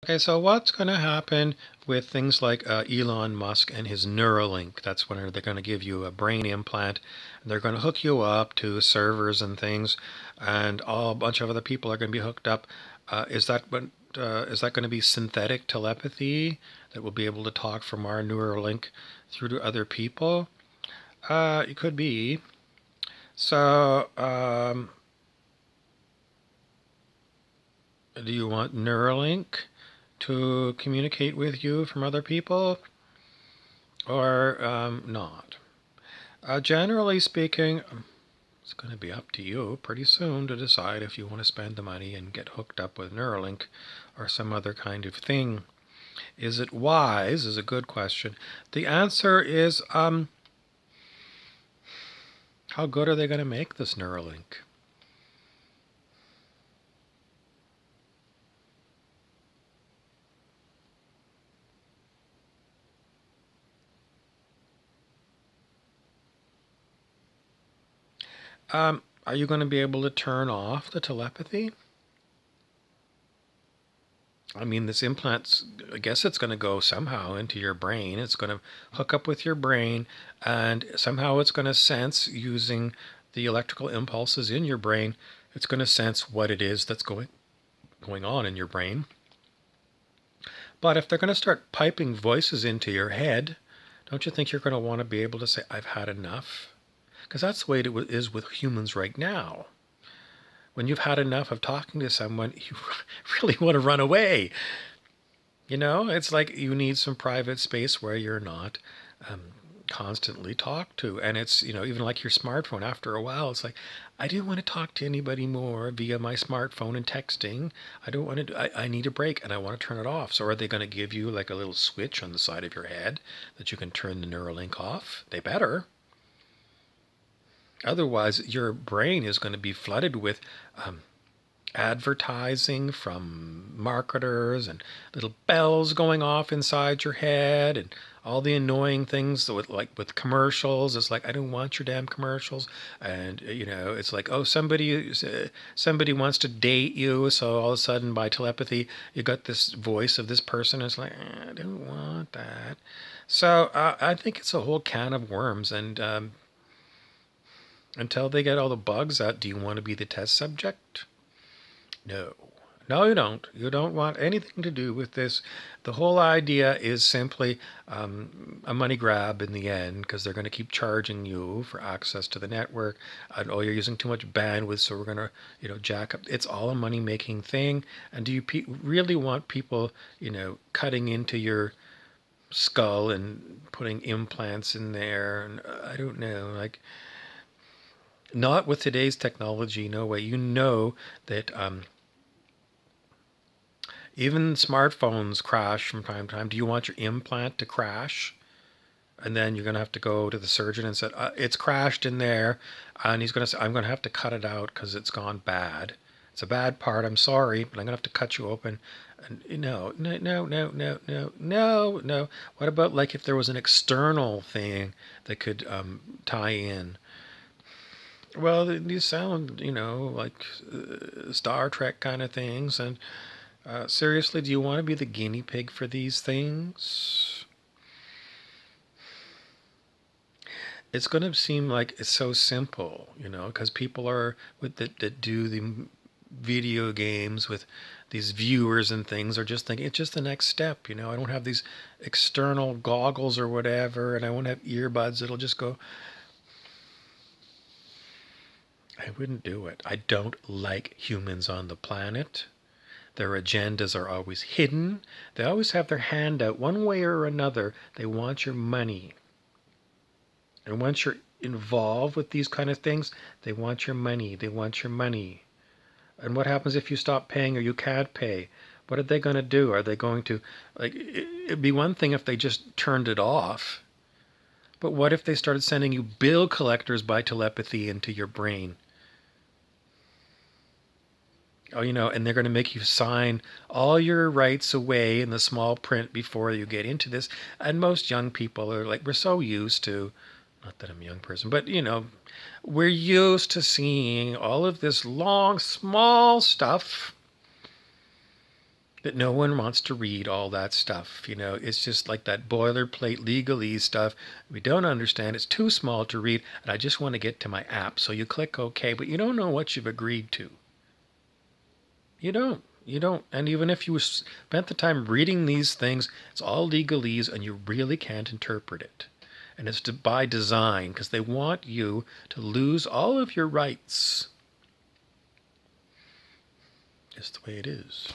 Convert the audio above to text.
Okay, so what's going to happen with things like Elon Musk and his Neuralink? That's when they're going to give you a brain implant. They're going to hook you up to servers and things, and a bunch of other people are going to be hooked up. Is that going to be synthetic telepathy that will be able to talk from our Neuralink through to other people? It could be. So, do you want Neuralink to communicate with you from other people or not? Generally speaking, it's going to be up to you pretty soon to decide if you want to spend the money and get hooked up with Neuralink or some other kind of thing. Is it wise? Is a good question. The answer is how good are they going to make this Neuralink? Are you going to be able to turn off the telepathy? I mean, this implant's, I guess it's going to go somehow into your brain. It's going to hook up with your brain, and somehow it's going to sense using the electrical impulses in your brain. It's going to sense what it is that's going on in your brain. But if they're going to start piping voices into your head, don't you think you're going to want to be able to say, I've had enough? Because that's the way it is with humans right now. When you've had enough of talking to someone, you really want to run away. It's like you need some private space where you're not constantly talked to. And it's, even like your smartphone, after a while, it's like, I don't want to talk to anybody more via my smartphone and texting. I don't want to, I need a break and I want to turn it off. So are they going to give you like a little switch on the side of your head that you can turn the Neuralink off? They better. Otherwise, your brain is going to be flooded with advertising from marketers and little bells going off inside your head and all the annoying things with commercials. It's like, I don't want your damn commercials. And it's like, oh, somebody wants to date you, so all of a sudden by telepathy you got this voice of this person. It's like, I don't want that. So I think it's a whole can of worms. And until they get all the bugs out, do you want to be the test subject? No. No, you don't. You don't want anything to do with this. The whole idea is simply a money grab in the end, because they're going to keep charging you for access to the network. And, oh, you're using too much bandwidth, so we're going to, jack up. It's all a money-making thing. And do you really want people, cutting into your skull and putting implants in there? And I don't know, like, not with today's technology. No way. You know that. Even smartphones crash from time to time. Do you want your implant to crash? And then you're going to have to go to the surgeon and say, it's crashed in there. And he's going to say, I'm going to have to cut it out because it's gone bad. It's a bad part. I'm sorry, but I'm going to have to cut you open. And no, no, no, no, no, no, no, no. What about like if there was an external thing that could tie in? Well, these sound, like Star Trek kind of things. And seriously, do you want to be the guinea pig for these things? It's going to seem like it's so simple, because people are that do the video games with these viewers and things are just thinking it's just the next step. I don't have these external goggles or whatever, and I won't have earbuds. It'll just go. I wouldn't do it. I don't like humans on the planet. Their agendas are always hidden. They always have their hand out one way or another. They want your money. And once you're involved with these kind of things, they want your money. They want your money. And what happens if you stop paying or you can't pay? What are they going to do? Are they going to, like, it'd be one thing if they just turned it off. But what if they started sending you bill collectors by telepathy into your brain? Oh, and they're going to make you sign all your rights away in the small print before you get into this. And most young people are like, we're so used to, not that I'm a young person, but we're used to seeing all of this long, small stuff. That no one wants to read all that stuff. It's just like that boilerplate legalese stuff. We don't understand. It's too small to read, and I just want to get to my app. So you click OK, but you don't know what you've agreed to. You don't. You don't. And even if you spent the time reading these things, it's all legalese, and you really can't interpret it. And it's by design, because they want you to lose all of your rights. It's the way it is.